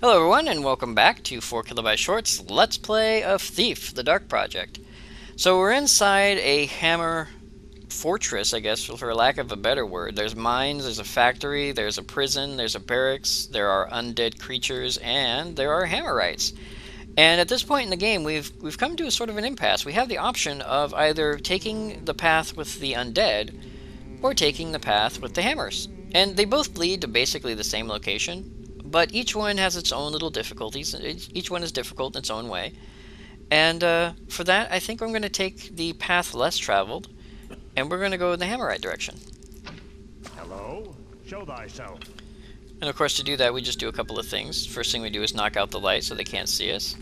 Hello everyone and welcome back to 4KB Shorts Let's Play of Thief, the Dark Project. So we're inside a hammer fortress, I guess, for lack of a better word. There's mines, there's a factory, there's a prison, there's a barracks, there are undead creatures, and there are hammerites. And at this point in the game, we've come to a sort of an impasse. We have the option of either taking the path with the undead, or taking the path with the hammers. And they both lead to basically the same location, but each one has its own little difficulties. Each one is difficult in its own way. And for that, I think I'm going to take the path less traveled, and we're going to go in the hammerite direction. Hello, show thyself. And of course, to do that, we just do a couple of things. First thing we do is knock out the light so they can't see us.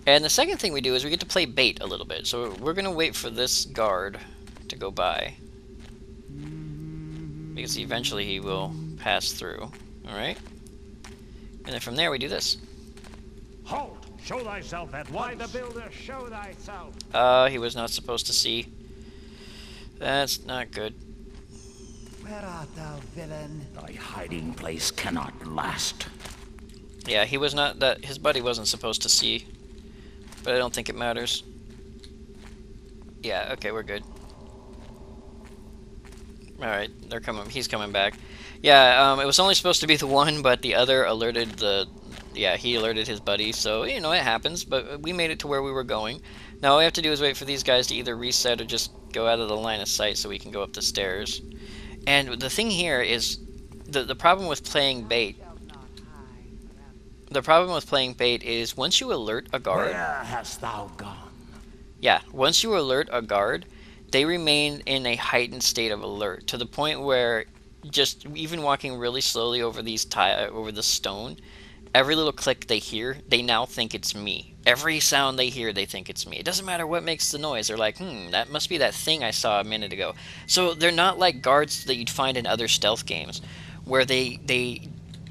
And the second thing we do is we get to play bait a little bit. So we're going to wait for this guard to go by, because eventually he will pass through. Alright? And then from there we do this. Halt! Show thyself at once. Why the builder, show thyself. He was not supposed to see. That's not good. Where art thou, villain? Thy hiding place cannot last. Yeah, he was not, that his buddy wasn't supposed to see. But I don't think it matters. Yeah, okay, we're good. Alright, they're coming, he's coming back. Yeah, it was only supposed to be the one, but the other alerted the... Yeah, he alerted his buddy, so, you know, it happens, but we made it to where we were going. Now all we have to do is wait for these guys to either reset or just go out of the line of sight so we can go up the stairs. And the thing here is, the problem with playing bait... The problem with playing bait is, once you alert a guard... Where hast thou gone? Yeah, once you alert a guard, they remain in a heightened state of alert, to the point where just even walking really slowly over over the stone, every little click they hear, they now think it's me. Every sound they hear, they think it's me. It doesn't matter what makes the noise. They're like, that must be that thing I saw a minute ago. So they're not like guards that you'd find in other stealth games, where they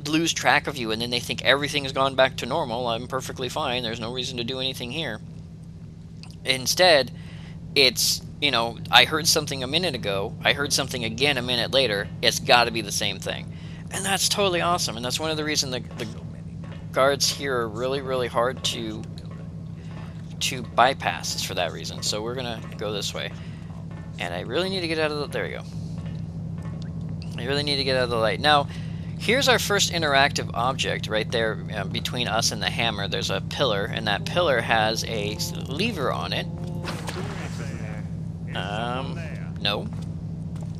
lose track of you and then they think everything's gone back to normal. I'm perfectly fine. There's no reason to do anything here. Instead, it's, you know, I heard something a minute ago, I heard something again a minute later, it's got to be the same thing. And that's totally awesome, and that's one of the reasons the guards here are really, really hard to bypass, is for that reason. So we're going to go this way. And I really need to get out of the... There we go. I really need to get out of the light. Now, here's our first interactive object right there between us and the hammer. There's a pillar, and that pillar has a lever on it. No.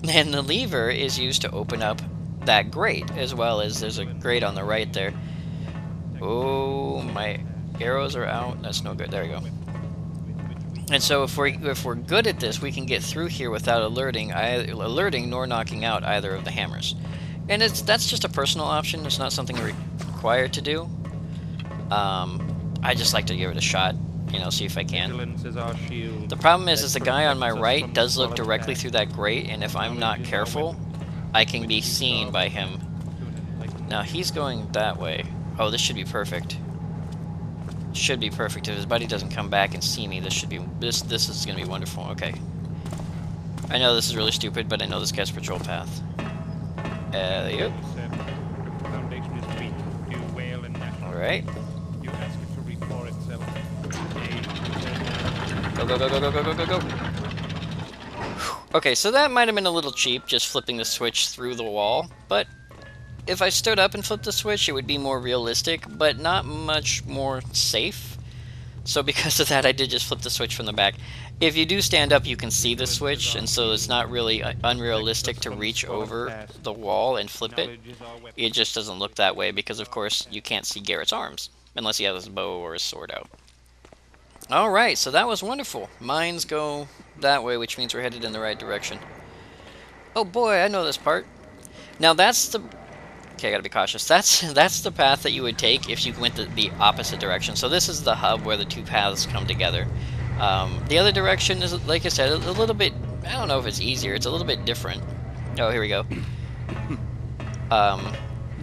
And the lever is used to open up that grate, as well as there's a grate on the right there. Oh, my arrows are out. That's no good. There we go. And so if we're good at this, we can get through here without alerting nor knocking out either of the hammers. And that's just a personal option. It's not something we're required to do. I just like to give it a shot. You know, see if I can. The problem is the guy on my right does look directly through that grate, and if I'm not careful, I can be seen by him. Now, he's going that way. Oh, this should be perfect. Should be perfect. If his buddy doesn't come back and see me, this is going to be wonderful. Okay. I know this is really stupid, but I know this guy's patrol path. There you go. Alright. Go, go, go, go, go, go, go, go, go. Okay, so that might have been a little cheap, just flipping the switch through the wall, but if I stood up and flipped the switch, it would be more realistic, but not much more safe. So because of that, I did just flip the switch from the back. If you do stand up, you can see the switch, and so it's not really unrealistic to reach over the wall and flip it. It just doesn't look that way, because of course you can't see Garrett's arms, unless he has his bow or his sword out. Alright, so that was wonderful. Mines go that way, which means we're headed in the right direction. Oh boy, I know this part. Now that's the... Okay, I gotta be cautious. That's the path that you would take if you went the opposite direction. So this is the hub where the two paths come together. The other direction is, like I said, a little bit... I don't know if it's easier. It's a little bit different. Oh, here we go.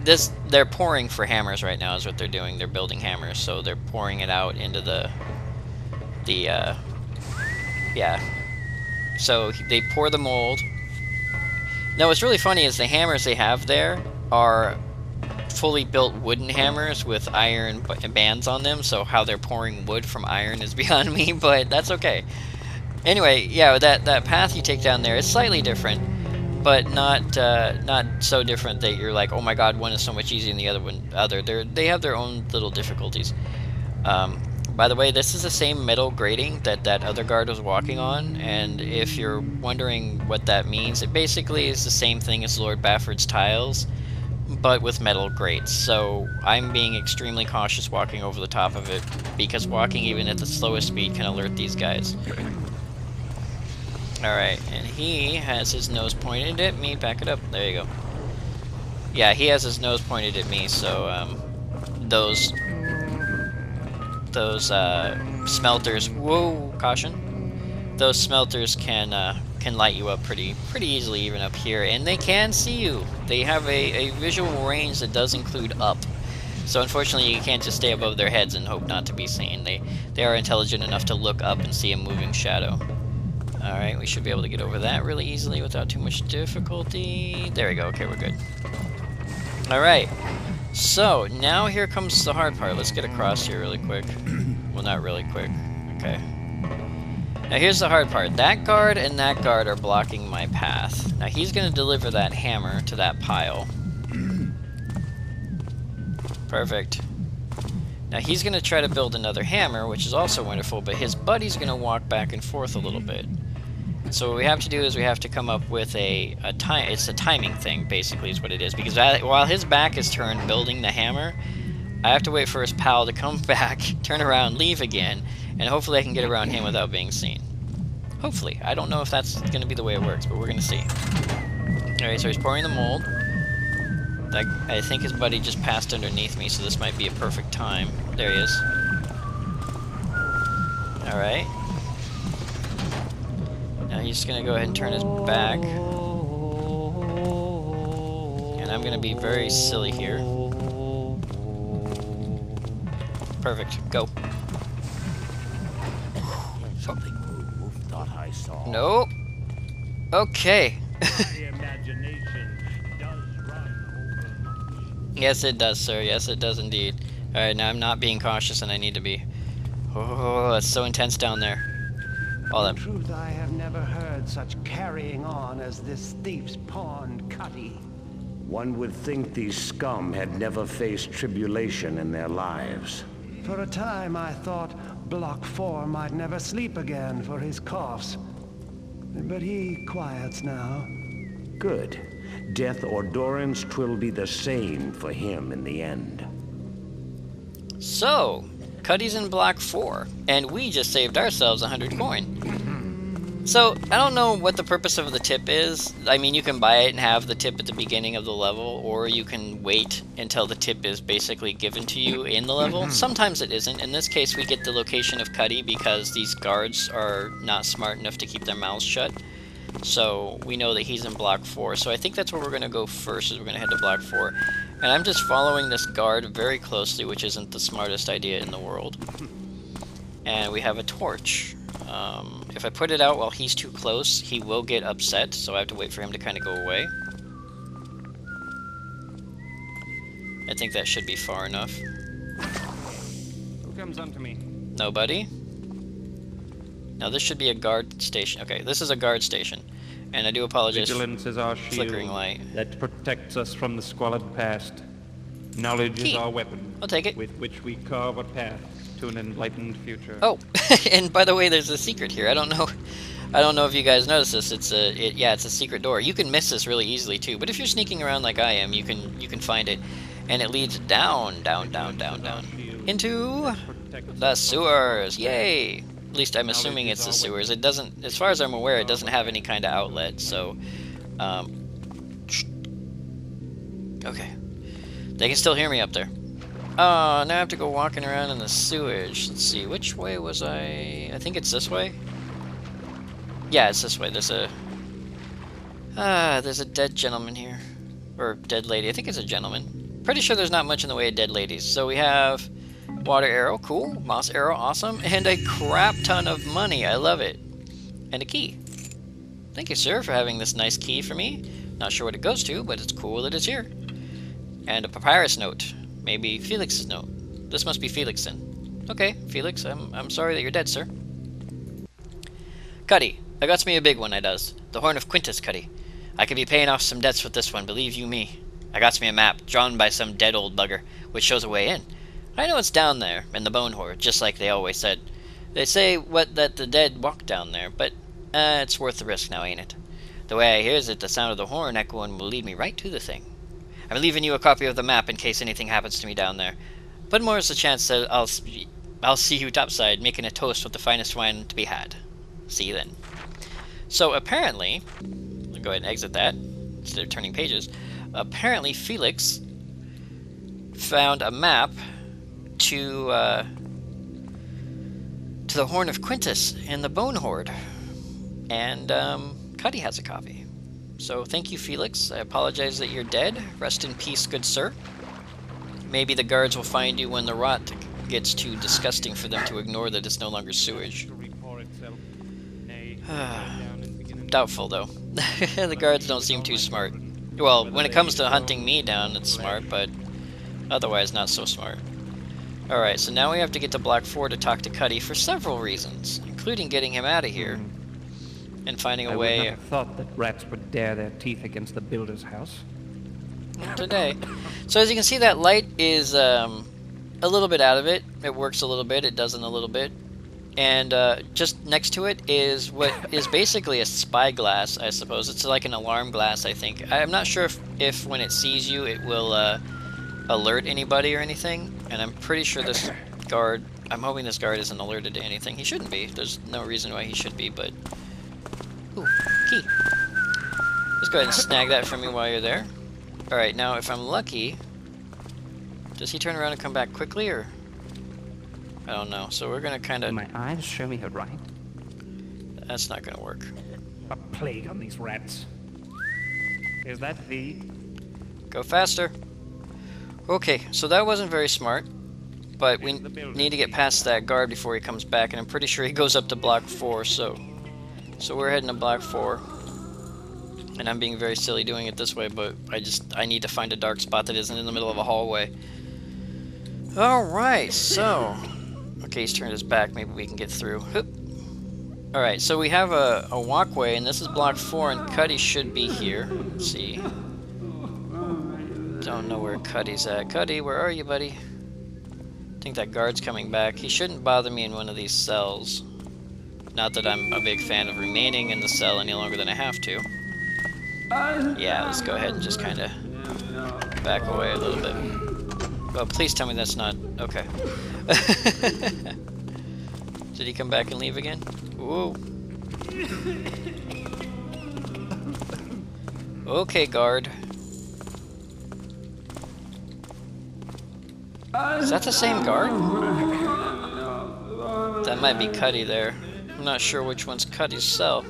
They're pouring for hammers right now is what they're doing. They're building hammers, so they're pouring it out into yeah. So they pour the mold. Now what's really funny is the hammers they have there are fully built wooden hammers with iron bands on them, so how they're pouring wood from iron is beyond me, but that's okay. Anyway, yeah, that path you take down there is slightly different, but not so different that you're like, oh my god, one is so much easier than the other. They have their own little difficulties. By the way, this is the same metal grating that that other guard was walking on, and if you're wondering what that means, it basically is the same thing as Lord Bafford's tiles, but with metal grates. So I'm being extremely cautious walking over the top of it, because walking even at the slowest speed can alert these guys. Alright, and he has his nose pointed at me. Back it up. There you go. Yeah, he has his nose pointed at me, so those smelters, whoa, caution, those smelters can light you up pretty easily even up here, and they can see you. They have a visual range that does include up, so unfortunately you can't just stay above their heads and hope not to be seen. They are intelligent enough to look up and see a moving shadow. Alright, we should be able to get over that really easily without too much difficulty. There we go. Okay, we're good. Alright, so now here comes the hard part. Let's get across here really quick. Well, not really quick. Okay. Now here's the hard part. That guard and that guard are blocking my path. Now he's going to deliver that hammer to that pile. Perfect. Now he's going to try to build another hammer, which is also wonderful, but his buddy's going to walk back and forth a little bit. So what we have to do is we have to come up with it's a timing thing, basically, is what it is. Because while his back is turned building the hammer, I have to wait for his pal to come back, turn around, leave again, and hopefully I can get around him without being seen. Hopefully. I don't know if that's going to be the way it works, but we're going to see. Alright, so he's pouring the mold. I think his buddy just passed underneath me, so this might be a perfect time. There he is. Alright. Now he's going to go ahead and turn his back. And I'm going to be very silly here. Perfect. Go. Something moved. Thought I saw. Nope. Okay. The imagination does run overmuch. Yes, it does, sir. Yes, it does indeed. Alright, now I'm not being cautious, and I need to be. Oh, it's so intense down there. All In that. truth, I have never heard such carrying on as this thief's pawn, Cutty. One would think these scum had never faced tribulation in their lives. For a time, I thought Block 4 might never sleep again for his coughs. But he quiets now. Good. Death or durance 'twill be the same for him in the end. So, Cuddy's in block 4, and we just saved ourselves 100 coin. So, I don't know what the purpose of the tip is. I mean, you can buy it and have the tip at the beginning of the level, or you can wait until the tip is basically given to you in the level. Sometimes it isn't. In this case, we get the location of Cuddy because these guards are not smart enough to keep their mouths shut. So, we know that he's in block 4. So I think that's where we're going to go first, is we're going to head to block 4. And I'm just following this guard very closely, which isn't the smartest idea in the world. And we have a torch. If I put it out while he's too close, he will get upset, so I have to wait for him to kind of go away. I think that should be far enough. Who comes unto me? Nobody? Now this should be a guard station. Okay, this is a guard station. And I do apologize for Vigilance is our shield flickering light. that protects us from the squalid past. Knowledge Key. is our weapon, I'll take it. with which we carve a path to an enlightened future. Oh, and by the way, there's a secret here. I don't know if you guys noticed this. It's a secret door. You can miss this really easily too. But if you're sneaking around like I am, you can find it, and it leads down into the sewers. Yay! At least I'm assuming it's the sewers. It doesn't, as far as I'm aware, it doesn't have any kind of outlet. So, okay, they can still hear me up there. Oh, now I have to go walking around in the sewage. Let's see, which way was I think it's this way? Yeah, it's this way. There's a dead gentleman here. Or dead lady. I think it's a gentleman. Pretty sure there's not much in the way of dead ladies. So we have water arrow, cool. Moss arrow, awesome. And a crap ton of money. I love it. And a key. Thank you, sir, for having this nice key for me. Not sure what it goes to, but it's cool that it's here. And a papyrus note. Maybe Felix's note. This must be Felix then. Okay, Felix, I'm sorry that you're dead, sir. Cuddy, I got me a big one, I does. The Horn of Quintus, Cuddy. I could be paying off some debts with this one, believe you me. I got me a map, drawn by some dead old bugger, which shows a way in. I know it's down there, in the Bone Hoard, just like they always said. They say that the dead walk down there, but it's worth the risk now, ain't it? The way I hears it, the sound of the horn echoing will lead me right to the thing. I'm leaving you a copy of the map in case anything happens to me down there. But more is the chance that I'll see you topside, making a toast with the finest wine to be had. See you then. So apparently, I'll go ahead and exit that instead of turning pages. Apparently, Felix found a map to the Horn of Quintus in the Bone Hoard, and Cuddy has a copy. So thank you, Felix. I apologize that you're dead. Rest in peace, good sir. Maybe the guards will find you when the rot gets too disgusting for them to ignore that it's no longer sewage. Doubtful, though. The guards don't seem too smart. Well, when it comes to hunting me down, it's smart, but otherwise not so smart. Alright, so now we have to get to Block 4 to talk to Cuddy for several reasons, including getting him out of here and finding a way... I would not have thought that rats would dare their teeth against the builder's house. Today. So as you can see, that light is a little bit out of it. It works a little bit, it doesn't a little bit. And just next to it is what is basically a spyglass, I suppose. It's like an alarm glass, I think. I'm not sure if when it sees you, it will alert anybody or anything. And I'm pretty sure this guard... I'm hoping this guard isn't alerted to anything. He shouldn't be. There's no reason why he should be, but... Ooh, key. Just go ahead and snag that for me while you're there. Alright, now if I'm lucky... Does he turn around and come back quickly, or...? I don't know. So we're gonna kind of... My eyes show me her right. That's not gonna work. A plague on these rats. Is that thee? Go faster. Okay, so that wasn't very smart. But we need to get past that guard before he comes back, and I'm pretty sure he goes up to Block 4, so we're heading to Block 4. And I'm being very silly doing it this way, but I need to find a dark spot that isn't in the middle of a hallway. Alright, so... Okay, he's turned his back, maybe we can get through. Alright, so we have a walkway, and this is Block 4, and Cuddy should be here. Let's see. Don't know where Cuddy's at. Cuddy, where are you, buddy? I think that guard's coming back. He shouldn't bother me in one of these cells. Not that I'm a big fan of remaining in the cell any longer than I have to. Yeah, let's go ahead and just kind of back away a little bit. Oh, please tell me that's not... Okay. Did he come back and leave again? Whoa. Okay, guard. Is that the same guard? That might be Cuddy there. I'm not sure which one's Cuddy's cell.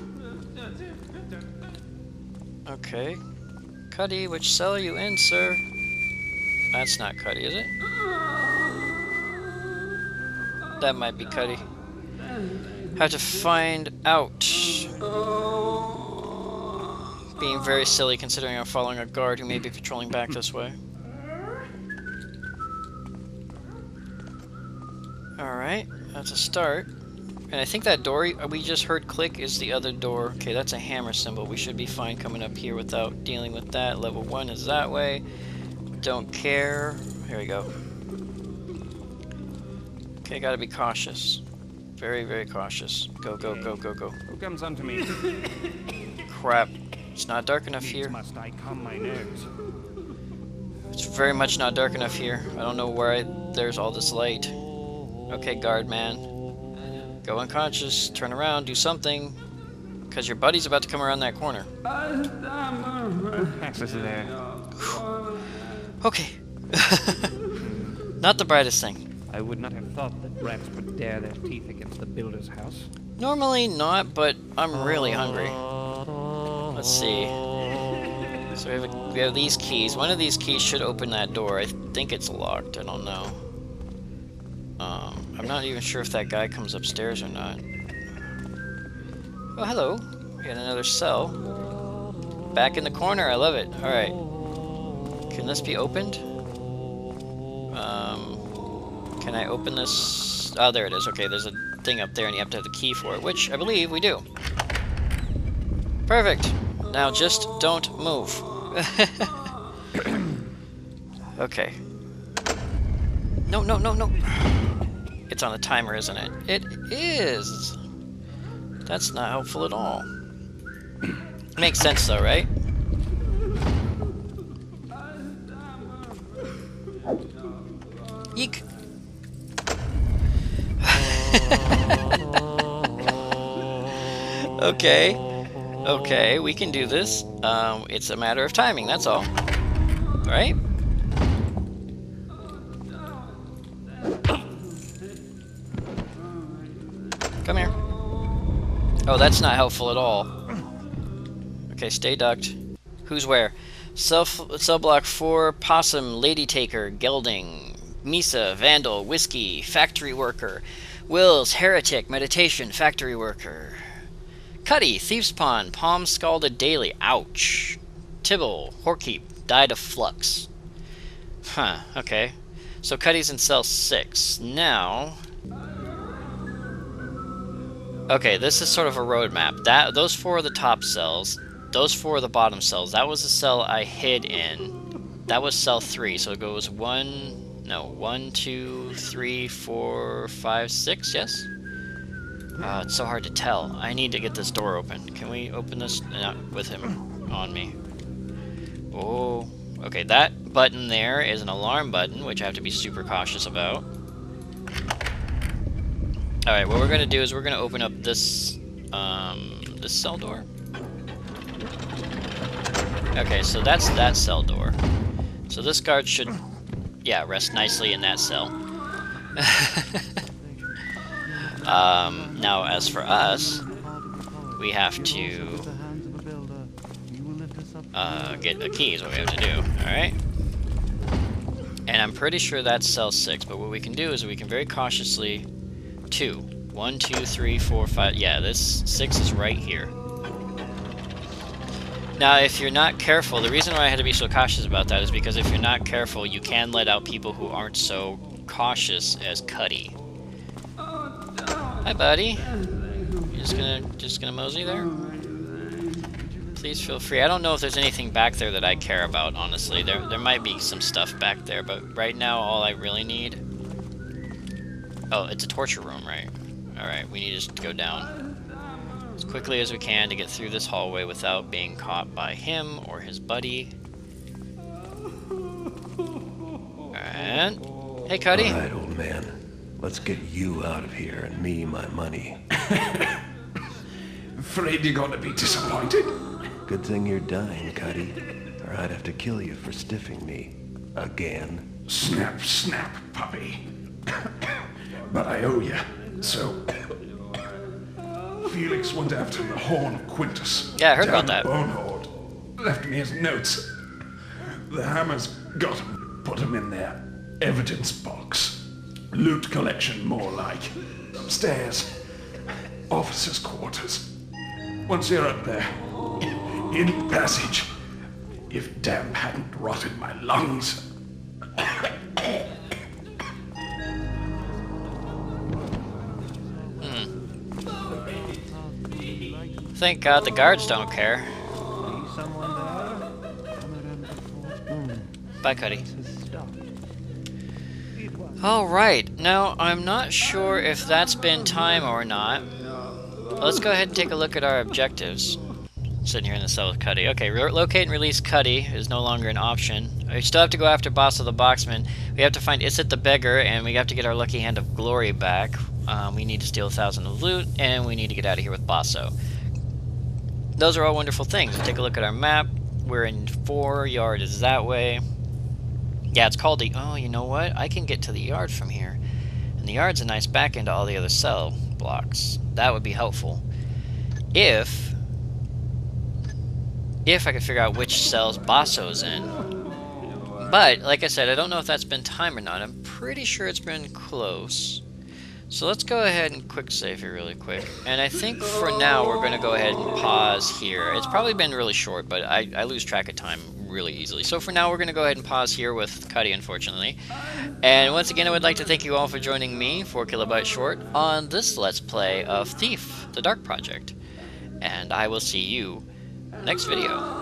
Okay. Cuddy, which cell are you in, sir? That's not Cuddy, is it? That might be Cuddy. Have to find out. Being very silly considering I'm following a guard who may be patrolling back this way. Alright, that's a start. And I think that door we just heard click is the other door. Okay, that's a hammer symbol. We should be fine coming up here without dealing with that. Level 1 is that way. Don't care. Here we go. Okay, gotta be cautious. Very, very cautious. Go, go, go, go, go. Who comes unto me? Crap. It's not dark enough here. Must I calm my nerves? It's very much not dark enough here. I don't know where there's all this light. Okay, guard man. Go unconscious, turn around, do something. Because your buddy's about to come around that corner. Access is there. Okay. Not the brightest thing. I would not have thought that rats would dare their teeth against the builder's house. Normally not, but I'm really hungry. Let's see. So we have these keys. One of these keys should open that door. I think it's locked. I don't know. I'm not even sure if that guy comes upstairs or not. Oh, hello. We got another cell. Back in the corner. I love it. Alright. Can this be opened? Can I open this? Oh, there it is. Okay, there's a thing up there and you have to have the key for it, which I believe we do. Perfect. Now just don't move. Okay. No, no, no, no. It's on the timer, isn't it? It is. That's not helpful at all. Makes sense though, right? Yeek. Okay. Okay, we can do this. It's a matter of timing, that's all. Right? Come here. Oh, that's not helpful at all. Okay, stay ducked. Who's where? Cell block 4, Possum, Lady Taker, Gelding, Misa, Vandal, Whiskey, Factory Worker, Wills, Heretic, Meditation, Factory Worker, Cuddy, Thief's Pawn, Palm Scalded Daily, ouch. Tibble, Whorekeep, Died of Flux. Huh, okay. So Cuddy's in cell 6. Now... Okay, this is sort of a roadmap. Those 4 are the top cells. Those 4 are the bottom cells. That was the cell I hid in. That was cell 3, so it goes 1, 2, 3, 4, 5, 6, yes? It's so hard to tell. I need to get this door open. Can we open this with him on me? Oh, okay, that button there is an alarm button, which I have to be super cautious about. Alright, what we're going to do is we're going to open up this, this cell door. Okay, so that's that cell door. So this guard should, yeah, rest nicely in that cell. Now, as for us, we have to get a key is what we have to do, alright? And I'm pretty sure that's cell 6, but what we can do is we can very cautiously... 2. 1, 2, 3, 4, 5... Yeah, this 6 is right here. Now, if you're not careful, the reason why I had to be so cautious about that is because if you're not careful, you can let out people who aren't so cautious as Cuddy. Hi, buddy. You just gonna mosey there? Please feel free. I don't know if there's anything back there that I care about, honestly. There might be some stuff back there, but right now all I really need... Oh, it's a torture room, right? Alright, we need to go down as quickly as we can to get through this hallway without being caught by him or his buddy. And... Hey, Cuddy. Alright, old man. Let's get you out of here and me my money. Afraid you're gonna be disappointed? Good thing you're dying, Cuddy, or I'd have to kill you for stiffing me. Again. Snap, snap, puppy. But I owe you, so... Felix went after the Horn of Quintus. Yeah, I heard about that. Bonehoard left me his notes. The Hammers got him, put him in their evidence box. Loot collection, more like. Upstairs. Officers' quarters. Once you're up there, in the passage, if damp hadn't rotted my lungs... Thank God the guards don't care. Bye, Cuddy. Alright, now I'm not sure if that's been time or not. Let's go ahead and take a look at our objectives. Sitting here in the cell with Cuddy. Okay, locate and release Cuddy is no longer an option. We still have to go after Boss of the Boxman. We have to find Isset the Beggar, and we have to get our Lucky Hand of Glory back. We need to steal 1,000 of loot, and we need to get out of here with Basso. Those are all wonderful things. Take a look at our map. We're in 4 yard is that way. Yeah, it's called the... Oh, you know what? I can get to the yard from here. And the yard's a nice back into all the other cell blocks. That would be helpful. If I could figure out which cells Basso's in. But, like I said, I don't know if that's been time or not. I'm pretty sure it's been close. So let's go ahead and quick save here really quick. And I think for now we're going to go ahead and pause here. It's probably been really short, but I lose track of time really easily. So for now, we're going to go ahead and pause here with Cuddy, unfortunately. And once again, I would like to thank you all for joining me, 4KB Short, on this Let's Play of Thief, the Dark Project. And I will see you next video.